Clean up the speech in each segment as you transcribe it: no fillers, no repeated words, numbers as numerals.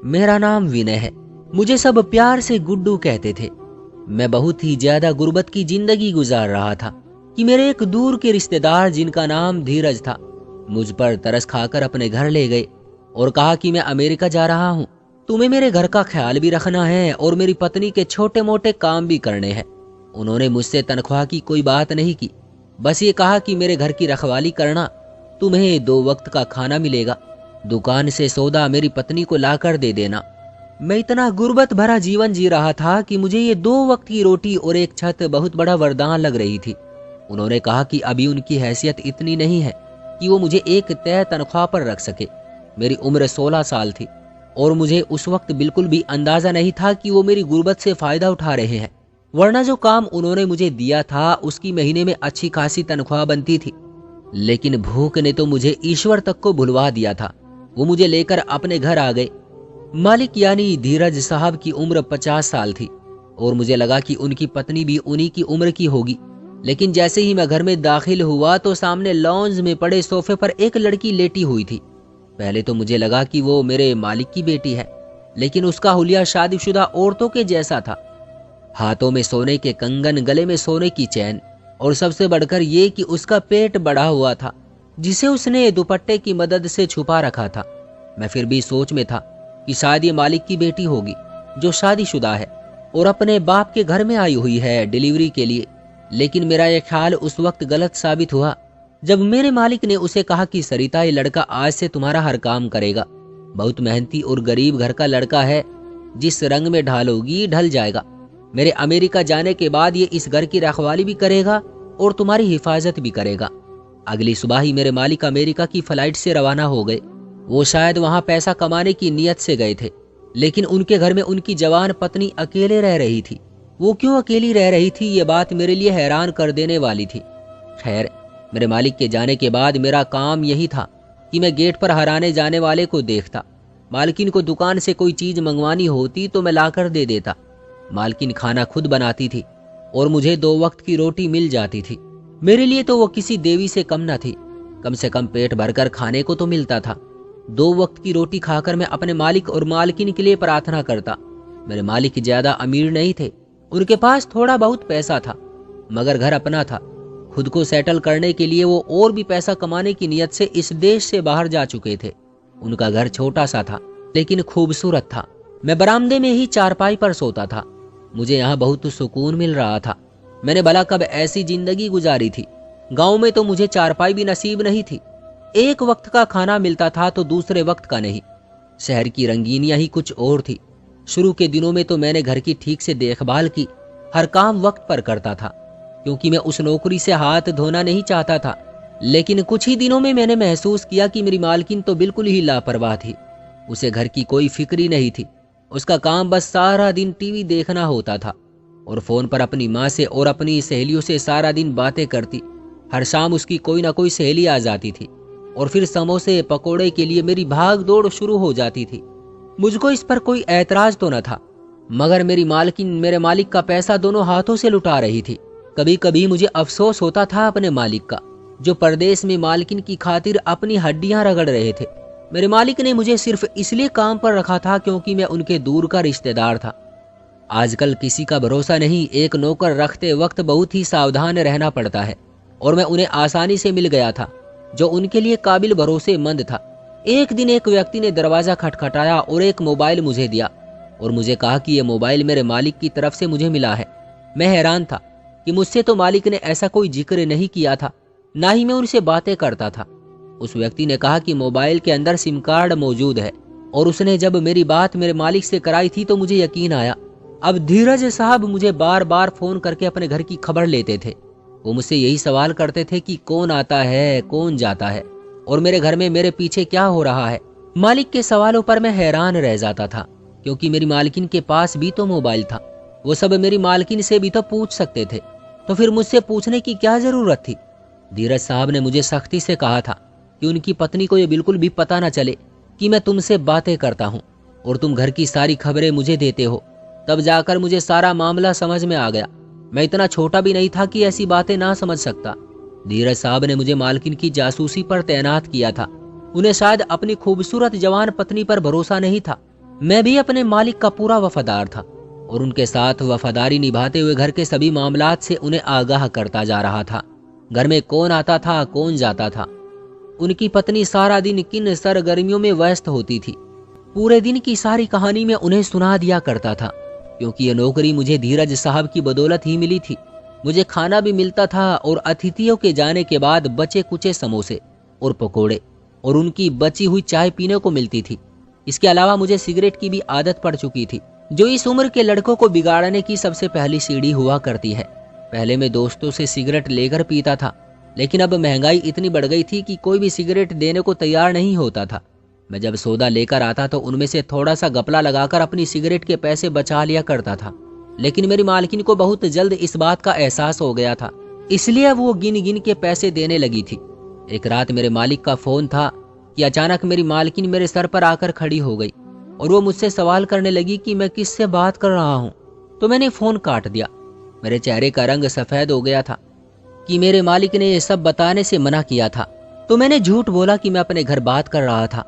मेरा नाम विनय है। मुझे सब प्यार से गुड्डू कहते थे। मैं बहुत ही ज्यादा गुर्बत की जिंदगी गुजार रहा था कि मेरे एक दूर के रिश्तेदार जिनका नाम धीरज था मुझ पर तरस खाकर अपने घर ले गए और कहा कि मैं अमेरिका जा रहा हूँ, तुम्हें मेरे घर का ख्याल भी रखना है और मेरी पत्नी के छोटे मोटे काम भी करने हैं। उन्होंने मुझसे तनख्वाह की कोई बात नहीं की, बस ये कहा कि मेरे घर की रखवाली करना, तुम्हें 2 वक्त का खाना मिलेगा, दुकान से सौदा मेरी पत्नी को लाकर दे देना। मैं इतना गुर्बत भरा जीवन जी रहा था कि मुझे ये 2 वक्त की रोटी और एक छत बहुत बड़ा वरदान लग रही थी। उन्होंने कहा कि अभी उनकी हैसियत इतनी नहीं है कि वो मुझे एक तय तनख्वाह पर रख सके। मेरी उम्र 16 साल थी और मुझे उस वक्त बिल्कुल भी अंदाजा नहीं था कि वो मेरी गुर्बत से फायदा उठा रहे हैं, वरना जो काम उन्होंने मुझे दिया था उसकी महीने में अच्छी खासी तनख्वाह बनती थी। लेकिन भूख ने तो मुझे ईश्वर तक को भुलवा दिया था। वो मुझे लेकर अपने घर आ गए। मालिक यानी धीरज साहब की उम्र 50 साल थी और मुझे लगा कि उनकी पत्नी भी उन्हीं की उम्र की होगी। लेकिन जैसे ही मैं घर में दाखिल हुआ तो सामने लॉन्ज में पड़े सोफे पर एक लड़की लेटी हुई थी। पहले तो मुझे लगा कि वो मेरे मालिक की बेटी है, लेकिन उसका हुलिया शादीशुदा औरतों के जैसा था। हाथों में सोने के कंगन, गले में सोने की चैन और सबसे बढ़कर ये कि उसका पेट बढ़ा हुआ था जिसे उसने दुपट्टे की मदद से छुपा रखा था। मैं फिर भी सोच में था कि शायद ये मालिक की बेटी होगी जो शादीशुदा है और अपने बाप के घर में आई हुई है डिलीवरी के लिए। लेकिन मेरा यह ख्याल उस वक्त गलत साबित हुआ जब मेरे मालिक ने उसे कहा कि सरिता, ये लड़का आज से तुम्हारा हर काम करेगा, बहुत मेहनती और गरीब घर का लड़का है, जिस रंग में ढालोगी ढल जाएगा। मेरे अमेरिका जाने के बाद ये इस घर की रखवाली भी करेगा और तुम्हारी हिफाजत भी करेगा। अगली सुबह ही मेरे मालिक अमेरिका की फ्लाइट से रवाना हो गए। वो शायद वहां पैसा कमाने की नीयत से गए थे, लेकिन उनके घर में उनकी जवान पत्नी अकेले रह रही थी। वो क्यों अकेली रह रही थी, ये बात मेरे लिए हैरान कर देने वाली थी। खैर, मेरे मालिक के जाने के बाद मेरा काम यही था कि मैं गेट पर हराने जाने वाले को देखता। मालकिन को दुकान से कोई चीज मंगवानी होती तो मैं लाकर दे देता। मालकिन खाना खुद बनाती थी और मुझे 2 वक्त की रोटी मिल जाती थी। मेरे लिए तो वो किसी देवी से कम न थी। कम से कम पेट भरकर खाने को तो मिलता था। 2 वक्त की रोटी खाकर मैं अपने मालिक और मालकिन के लिए प्रार्थना करता। मेरे मालिक ज्यादा अमीर नहीं थे, उनके पास थोड़ा बहुत पैसा था, मगर घर अपना था। खुद को सेटल करने के लिए वो और भी पैसा कमाने की नीयत से इस देश से बाहर जा चुके थे। उनका घर छोटा सा था लेकिन खूबसूरत था। मैं बरामदे में ही चारपाई पर सोता था। मुझे यहाँ बहुत सुकून मिल रहा था। मैंने भला कब ऐसी जिंदगी गुजारी थी। गांव में तो मुझे चारपाई भी नसीब नहीं थी। एक वक्त का खाना मिलता था तो दूसरे वक्त का नहीं। शहर की रंगीनियां ही कुछ और थी। शुरू के दिनों में तो मैंने घर की ठीक से देखभाल की, हर काम वक्त पर करता था, क्योंकि मैं उस नौकरी से हाथ धोना नहीं चाहता था। लेकिन कुछ ही दिनों में मैंने महसूस किया कि मेरी मालकिन तो बिल्कुल ही लापरवाह थी। उसे घर की कोई फिक्र ही नहीं थी। उसका काम बस सारा दिन टीवी देखना होता था और फोन पर अपनी माँ से और अपनी सहेलियों से सारा दिन बातें करती। हर शाम उसकी कोई ना कोई सहेली आ जाती थी और फिर समोसे पकोड़े के लिए मेरी भाग दौड़ शुरू हो जाती थी। मुझको इस पर कोई ऐतराज तो न था, मगर मेरी मालकिन मेरे मालिक का पैसा दोनों हाथों से लुटा रही थी। कभी कभी मुझे अफसोस होता था अपने मालिक का, जो परदेश में मालकिन की खातिर अपनी हड्डियां रगड़ रहे थे। मेरे मालिक ने मुझे सिर्फ इसलिए काम पर रखा था क्योंकि मैं उनके दूर का रिश्तेदार था। आजकल किसी का भरोसा नहीं। एक नौकर रखते वक्त बहुत ही सावधान रहना पड़ता है और मैं उन्हें आसानी से मिल गया था जो उनके लिए काबिल भरोसेमंद था। एक दिन एक व्यक्ति ने दरवाजा खटखटाया और एक मोबाइल मुझे दिया और मुझे कहा कि यह मोबाइल मेरे मालिक की तरफ से मुझे मिला है। मैं हैरान था कि मुझसे तो मालिक ने ऐसा कोई जिक्र नहीं किया था, ना ही मैं उनसे बातें करता था। उस व्यक्ति ने कहा कि मोबाइल के अंदर सिम कार्ड मौजूद है और उसने जब मेरी बात मेरे मालिक से कराई थी तो मुझे यकीन आया। अब धीरज साहब मुझे बार बार फोन करके अपने घर की खबर लेते थे। वो मुझसे यही सवाल करते थे कि कौन आता है, कौन जाता है और मेरे घर में मेरे पीछे क्या हो रहा है। मालिक के सवालों पर मैं हैरान रह जाता था, क्योंकि मेरी मालकिन के पास भी तो मोबाइल था। वो सब मेरी मालकिन से भी तो पूछ सकते थे, तो फिर मुझसे पूछने की क्या जरूरत थी। धीरज साहब ने मुझे सख्ती से कहा था कि उनकी पत्नी को यह बिल्कुल भी पता ना चले कि मैं तुमसे बातें करता हूँ और तुम घर की सारी खबरें मुझे देते हो। तब जाकर मुझे सारा मामला समझ में आ गया। मैं इतना छोटा भी नहीं था कि ऐसी बातें ना समझ सकता। धीरज साहब ने मुझे मालकिन की जासूसी पर तैनात किया था। उन्हें शायद अपनी खूबसूरत जवान पत्नी पर भरोसा नहीं था मैं भी अपने मालिक का पूरा वफादार था और उनके साथ वफादारी निभाते हुए घर के सभी मामलात से उन्हें आगाह करता जा रहा था। घर में कौन आता था, कौन जाता था, उनकी पत्नी सारा दिन किन सरगर्मियों में व्यस्त होती थी, पूरे दिन की सारी कहानी में उन्हें सुना दिया करता था। क्योंकि ये नौकरी मुझे धीरज साहब की बदौलत ही मिली थी, मुझे खाना भी मिलता था और अतिथियों के जाने के बाद बचे कुचे समोसे और पकोड़े और उनकी बची हुई चाय पीने को मिलती थी। इसके अलावा मुझे सिगरेट की भी आदत पड़ चुकी थी, जो इस उम्र के लड़कों को बिगाड़ने की सबसे पहली सीढ़ी हुआ करती है। पहले मैं दोस्तों से सिगरेट लेकर पीता था, लेकिन अब महंगाई इतनी बढ़ गई थी कि कोई भी सिगरेट देने को तैयार नहीं होता था। मैं जब सौदा लेकर आता तो उनमें से थोड़ा सा गपला लगाकर अपनी सिगरेट के पैसे बचा लिया करता था। लेकिन मेरी मालकिन को बहुत जल्द इस बात का एहसास हो गया था, इसलिए वो गिन गिन के पैसे देने लगी थी। एक रात मेरे मालिक का फोन था कि अचानक मेरी मालकिन मेरे सर पर आकर खड़ी हो गई और वो मुझसे सवाल करने लगी कि मैं किससे बात कर रहा हूँ। तो मैंने फोन काट दिया। मेरे चेहरे का रंग सफेद हो गया था कि मेरे मालिक ने ये सब बताने से मना किया था, तो मैंने झूठ बोला कि मैं अपने घर बात कर रहा था।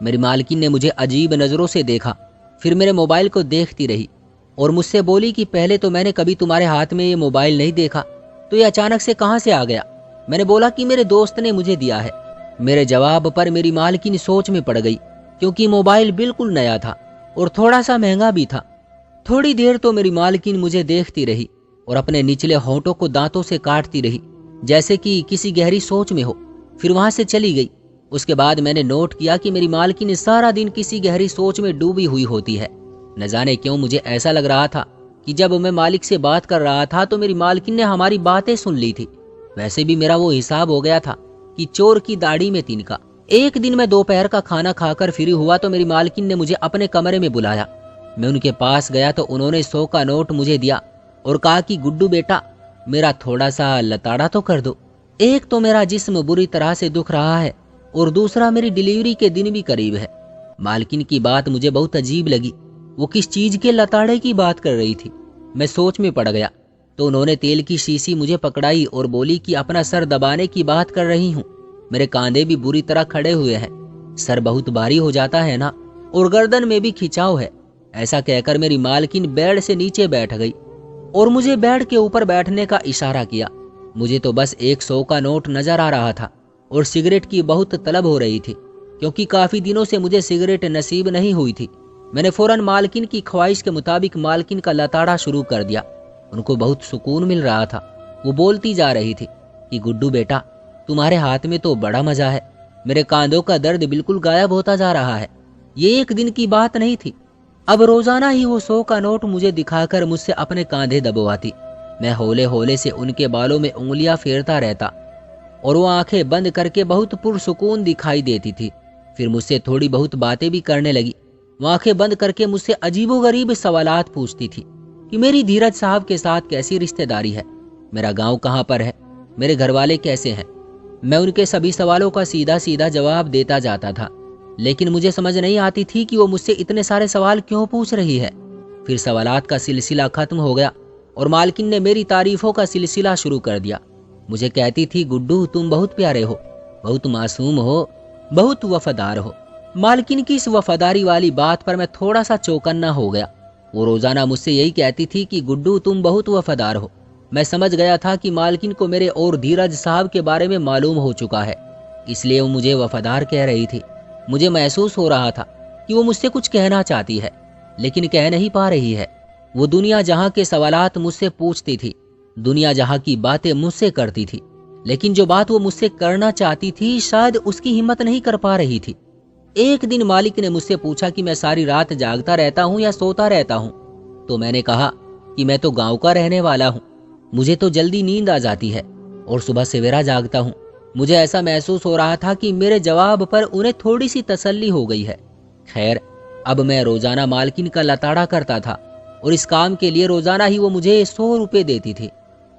मेरी मालकिन ने मुझे अजीब नजरों से देखा, फिर मेरे मोबाइल को देखती रही और मुझसे बोली कि पहले तो मैंने कभी तुम्हारे हाथ में ये मोबाइल नहीं देखा, तो ये अचानक से कहां से आ गया। मैंने बोला कि मेरे दोस्त ने मुझे दिया है। मेरे जवाब पर मेरी मालकिन सोच में पड़ गई, क्योंकि मोबाइल बिल्कुल नया था और थोड़ा सा महंगा भी था। थोड़ी देर तो मेरी मालकिन मुझे देखती रही और अपने निचले होंठों को दांतों से काटती रही, जैसे कि किसी गहरी सोच में हो, फिर वहां से चली गई। उसके बाद मैंने नोट किया कि मेरी मालकिन सारा दिन किसी गहरी सोच में डूबी हुई होती है। न जाने क्यों मुझे ऐसा लग रहा था कि जब मैं मालिक से बात कर रहा था तो मेरी मालकिन ने हमारी बातें सुन ली थी। वैसे भी मेरा वो हिसाब हो गया था कि चोर की दाढ़ी में तिनका। एक दिन मैं दोपहर का खाना खाकर फ्री हुआ तो मेरी मालकिन ने मुझे अपने कमरे में बुलाया। मैं उनके पास गया तो उन्होंने 100 का नोट मुझे दिया और कहा कि गुड्डू बेटा, मेरा थोड़ा सा लताड़ा तो कर दो। एक तो मेरा जिस्म बुरी तरह से दुख रहा है और दूसरा मेरी डिलीवरी के दिन भी करीब है। मालकिन की बात मुझे बहुत अजीब लगी। वो किस चीज के लताड़े की बात कर रही थी, मैं सोच में पड़ गया। तो उन्होंने तेल की शीशी मुझे पकड़ाई और बोली कि अपना सर दबाने की बात कर रही हूँ। मेरे कांधे भी बुरी तरह खड़े हुए हैं, सर बहुत भारी हो जाता है ना, और गर्दन में भी खिंचाव है। ऐसा कहकर मेरी मालकिन बेड से नीचे बैठ गई और मुझे बेड के ऊपर बैठने का इशारा किया। मुझे तो बस 100 का नोट नजर आ रहा था और सिगरेट की बहुत तलब हो रही थी, क्योंकि काफी दिनों से मुझे सिगरेट नसीब नहीं हुई थी। मैंने फौरन मालकिन की ख्वाहिश के मुताबिक मालकिन का लताड़ा शुरू कर दिया। उनको बहुत सुकून मिल रहा था। वो बोलती जा रही थी कि गुड्डू बेटा, तुम्हारे हाथ में तो बड़ा मजा है। मेरे कांधों का दर्द बिल्कुल गायब होता जा रहा है। ये एक दिन की बात नहीं थी। अब रोजाना ही वो 100 का नोट मुझे दिखाकर मुझसे अपने कांधे दबवाती। मैं होले होले से उनके बालों में उंगलियां फेरता रहता और वो आंखें बंद करके बहुत पुरसुकून दिखाई देती थी। फिर मुझसे थोड़ी बहुत बातें भी करने लगी। वो आंखें बंद करके मुझसे अजीबोगरीब सवालात पूछती थी कि मेरी धीरज साहब के साथ कैसी रिश्तेदारी है, मेरा गांव कहाँ पर है, मेरे घर वाले कैसे हैं। मैं उनके सभी सवालों का सीधा सीधा जवाब देता जाता था, लेकिन मुझे समझ नहीं आती थी कि वो मुझसे इतने सारे सवाल क्यों पूछ रही है। फिर सवालात का सिलसिला खत्म हो गया और मालकिन ने मेरी तारीफों का सिलसिला शुरू कर दिया। मुझे कहती थी, गुड्डू तुम बहुत प्यारे हो, बहुत मासूम हो, बहुत वफादार हो। मालकिन की इस वफादारी वाली बात पर मैं थोड़ा सा चौकन्ना हो गया। वो रोजाना मुझसे यही कहती थी कि गुड्डू तुम बहुत वफादार हो। मैं समझ गया था कि मालकिन को मेरे और धीरज साहब के बारे में मालूम हो चुका है, इसलिए वो मुझे वफादार कह रही थी। मुझे महसूस हो रहा था कि वो मुझसे कुछ कहना चाहती है, लेकिन कह नहीं पा रही है। वो दुनिया जहां के सवालात मुझसे पूछती थी, दुनिया जहां की बातें मुझसे करती थी, लेकिन जो बात वो मुझसे करना चाहती थी शायद उसकी हिम्मत नहीं कर पा रही थी। एक दिन मालिक ने मुझसे पूछा कि मैं सारी रात जागता रहता हूँ या सोता रहता हूँ। तो मैंने कहा कि मैं तो गांव का रहने वाला हूँ, मुझे तो जल्दी नींद आ जाती है और सुबह सवेरा जागता हूँ। मुझे ऐसा महसूस हो रहा था कि मेरे जवाब पर उन्हें थोड़ी सी तसल्ली हो गई है। खैर, अब मैं रोजाना मालकिन का लताड़ा करता था और इस काम के लिए रोजाना ही वो मुझे 100 रुपये देती थी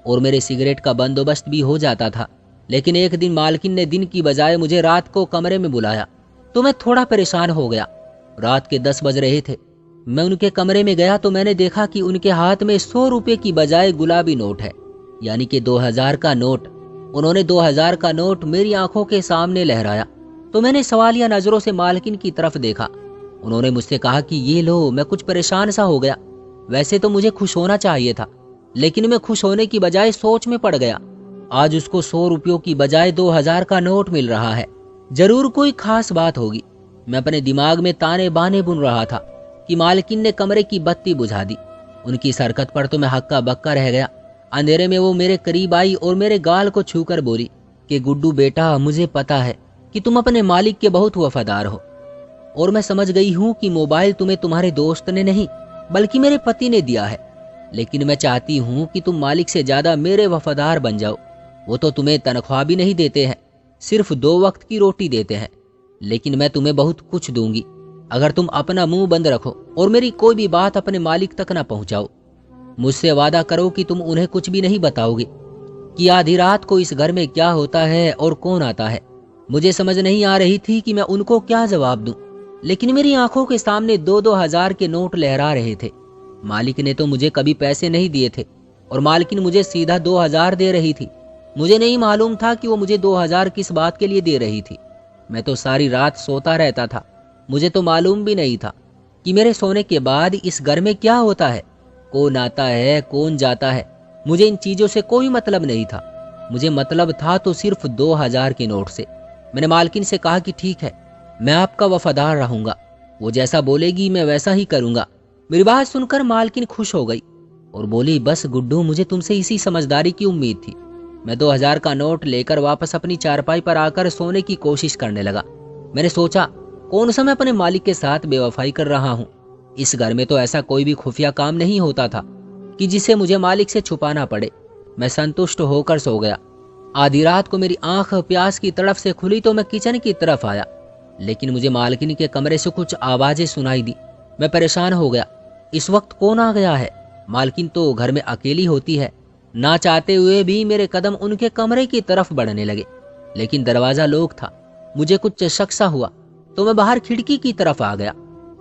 और मेरे सिगरेट का बंदोबस्त भी हो जाता था। लेकिन एक दिन मालकिन ने दिन की बजाय मुझे रात को कमरे में बुलाया तो मैं थोड़ा परेशान हो गया। रात के 10 बज रहे थे। मैं उनके कमरे में गया तो मैंने देखा कि उनके हाथ में 100 रुपये की बजाय गुलाबी नोट है, यानी कि 2000 का नोट। उन्होंने 2000 का नोट मेरी आंखों के सामने लहराया तो मैंने सवालिया नजरों से मालकिन की तरफ देखा। उन्होंने मुझसे कहा कि ये लो। मैं कुछ परेशान सा हो गया। वैसे तो मुझे खुश होना चाहिए था, लेकिन मैं खुश होने की बजाय सोच में पड़ गया। आज उसको 100 रुपयों की बजाय 2000 का नोट मिल रहा है। जरूर कोई खास बात होगी। मैं अपने दिमाग में ताने बाने बुन रहा था कि मालकिन ने कमरे की बत्ती बुझा दी। उनकी इस हरकत पर तो मैं हक्का बक्का रह गया। अंधेरे में वो मेरे करीब आई और मेरे गाल को छूकर बोली कि गुड्डू बेटा, मुझे पता है कि तुम अपने मालिक के बहुत वफादार हो, और मैं समझ गई हूँ कि मोबाइल तुम्हें तुम्हारे दोस्त ने नहीं बल्कि मेरे पति ने दिया है। लेकिन मैं चाहती हूँ कि तुम मालिक से ज्यादा मेरे वफादार बन जाओ। वो तो तुम्हें तनख्वाह भी नहीं देते हैं, सिर्फ 2 वक्त की रोटी देते हैं, लेकिन मैं तुम्हें बहुत कुछ दूंगी अगर तुम अपना मुंह बंद रखो और मेरी कोई भी बात अपने मालिक तक ना पहुंचाओ। मुझसे वादा करो कि तुम उन्हें कुछ भी नहीं बताओगे कि आधी रात को इस घर में क्या होता है और कौन आता है। मुझे समझ नहीं आ रही थी कि मैं उनको क्या जवाब दूं, लेकिन मेरी आंखों के सामने 2-2 हजार के नोट लहरा रहे थे। मालिक ने तो मुझे कभी पैसे नहीं दिए थे और मालकिन मुझे सीधा 2000 दे रही थी। मुझे नहीं मालूम था कि वो मुझे 2000 किस बात के लिए दे रही थी। मैं तो सारी रात सोता रहता था। मुझे तो मालूम भी नहीं था कि मेरे सोने के बाद इस घर में क्या होता है, कौन आता है, कौन जाता है। मुझे इन चीजों से कोई मतलब नहीं था। मुझे मतलब था तो सिर्फ 2000 के नोट से। मैंने मालकिन से कहा कि ठीक है, मैं आपका वफादार रहूंगा, वो जैसा बोलेगी मैं वैसा ही करूंगा। मेरी बात सुनकर मालकिन खुश हो गई और बोली, बस गुड्डू, मुझे तुमसे इसी समझदारी की उम्मीद थी। मैं 2000 का नोट लेकर वापस अपनी चारपाई पर आकर सोने की कोशिश करने लगा। मैंने सोचा, कौन सा मैं अपने मालिक के साथ बेवफाई कर रहा हूँ। इस घर में तो ऐसा कोई भी खुफिया काम नहीं होता था कि जिसे मुझे मालिक से छुपाना पड़े। मैं संतुष्ट होकर सो गया। आधी रात को मेरी आंख प्यास की तड़फ से खुली तो मैं किचन की तरफ आया, लेकिन मुझे मालकिन के कमरे से कुछ आवाजें सुनाई दी। मैं परेशान हो गया, इस वक्त कौन आ गया है। मालकिन तो घर में अकेली होती है। ना चाहते हुए भी मेरे कदम उनके कमरे की तरफ बढ़ने लगे, लेकिन दरवाजा लॉक था। मुझे कुछ शक सा हुआ तो मैं बाहर खिड़की की तरफ आ गया।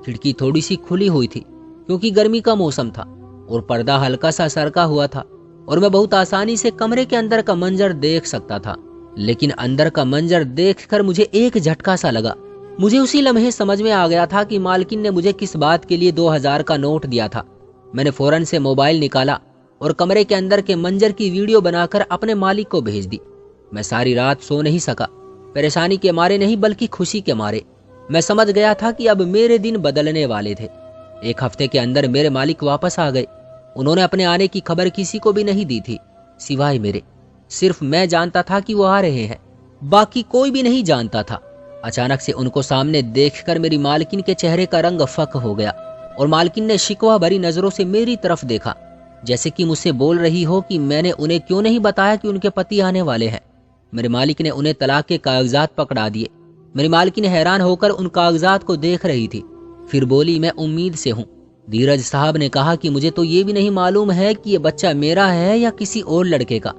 खिड़की थोड़ी सी खुली हुई थी क्योंकि गर्मी का मौसम था और पर्दा हल्का सा सरका हुआ था और मैं बहुत आसानी से कमरे के अंदर का मंजर देख सकता था। लेकिन अंदर का मंजर देखकर मुझे एक झटका सा लगा। मुझे उसी लम्हे समझ में आ गया था कि मालकिन ने मुझे किस बात के लिए 2000 का नोट दिया था। मैंने फौरन से मोबाइल निकाला और कमरे के अंदर के मंजर की वीडियो बनाकर अपने मालिक को भेज दी। मैं सारी रात सो नहीं सका, परेशानी के मारे नहीं बल्कि खुशी के मारे। मैं समझ गया था कि अब मेरे दिन बदलने वाले थे। 1 हफ्ते के अंदर मेरे मालिक वापस आ गए। उन्होंने अपने आने की खबर किसी को भी नहीं दी थी सिवाय मेरे। सिर्फ मैं जानता था कि वो आ रहे हैं, बाकी कोई भी नहीं जानता था। अचानक से उनको सामने देखकर मेरी मालकिन के चेहरे का रंग फक हो गया और मालकिन ने शिकवा भरी नजरों से मेरी तरफ देखा, जैसे कि मुझसे बोल रही हो कि मैंने उन्हें क्यों नहीं बताया कि उनके पति आने वाले हैं। मेरे मालिक ने उन्हें तलाक के कागजात पकड़ा दिए। मेरी मालकिन हैरान होकर उन कागजात को देख रही थी। फिर बोली, मैं उम्मीद से हूँ। धीरज साहब ने कहा कि मुझे तो ये भी नहीं मालूम है कि ये बच्चा मेरा है या किसी और लड़के का,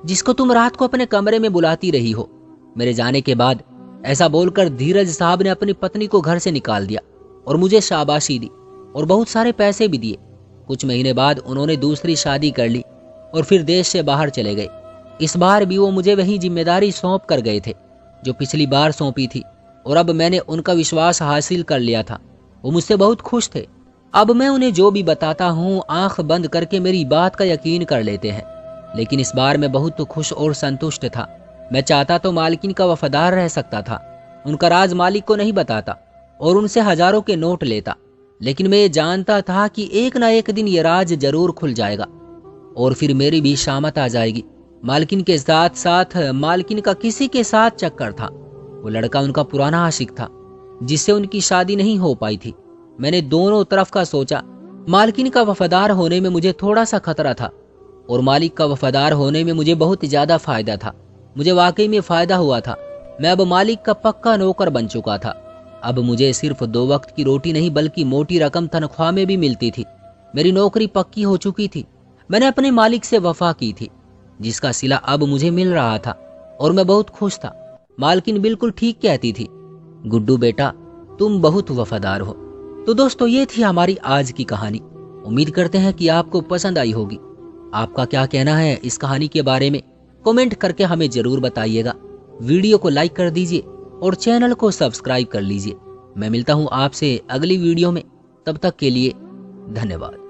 जिसको तुम रात को अपने कमरे में बुलाती रही हो। मेरे जाने के बाद ऐसा बोलकर धीरज साहब ने अपनी पत्नी को घर से निकाल दिया और मुझे शाबाशी दी और बहुत सारे पैसे भी दिए। कुछ महीने बाद उन्होंने दूसरी शादी कर ली और फिर देश से बाहर चले गए। इस बार भी वो मुझे वही जिम्मेदारी सौंप कर गए थे जो पिछली बार सौंपी थी, और अब मैंने उनका विश्वास हासिल कर लिया था। वो मुझसे बहुत खुश थे। अब मैं उन्हें जो भी बताता हूँ आंख बंद करके मेरी बात का यकीन कर लेते हैं। लेकिन इस बार मैं बहुत खुश और संतुष्ट था। मैं चाहता तो मालकिन का वफादार रह सकता था, उनका राज मालिक को नहीं बताता और उनसे हजारों के नोट लेता। लेकिन मैं ये जानता था कि एक ना एक दिन ये राज जरूर खुल जाएगा और फिर मेरी भी शामत आ जाएगी। मालकिन के साथ साथ मालकिन का किसी के साथ चक्कर था। वो लड़का उनका पुराना आशिक था जिससे उनकी शादी नहीं हो पाई थी। मैंने दोनों तरफ का सोचा। मालकिन का वफादार होने में मुझे थोड़ा सा खतरा था और मालिक का वफादार होने में मुझे बहुत ज्यादा फायदा था। मुझे वाकई में फायदा हुआ था। मैं अब मालिक का पक्का नौकर बन चुका था। अब मुझे सिर्फ 2 वक्त की रोटी नहीं बल्कि मोटी रकम तनख्वाह में भी मिलती थी। मेरी नौकरी पक्की हो चुकी थी। मैंने अपने मालिक से वफा की थी जिसका सिला अब मुझे मिल रहा था और मैं बहुत खुश था। मालकिन बिल्कुल ठीक कहती थी, गुड्डू बेटा तुम बहुत वफादार हो। तो दोस्तों ये थी हमारी आज की कहानी। उम्मीद करते हैं कि आपको पसंद आई होगी। आपका क्या कहना है इस कहानी के बारे में कमेंट करके हमें जरूर बताइएगा। वीडियो को लाइक कर दीजिए और चैनल को सब्सक्राइब कर लीजिए। मैं मिलता हूँ आपसे अगली वीडियो में, तब तक के लिए धन्यवाद।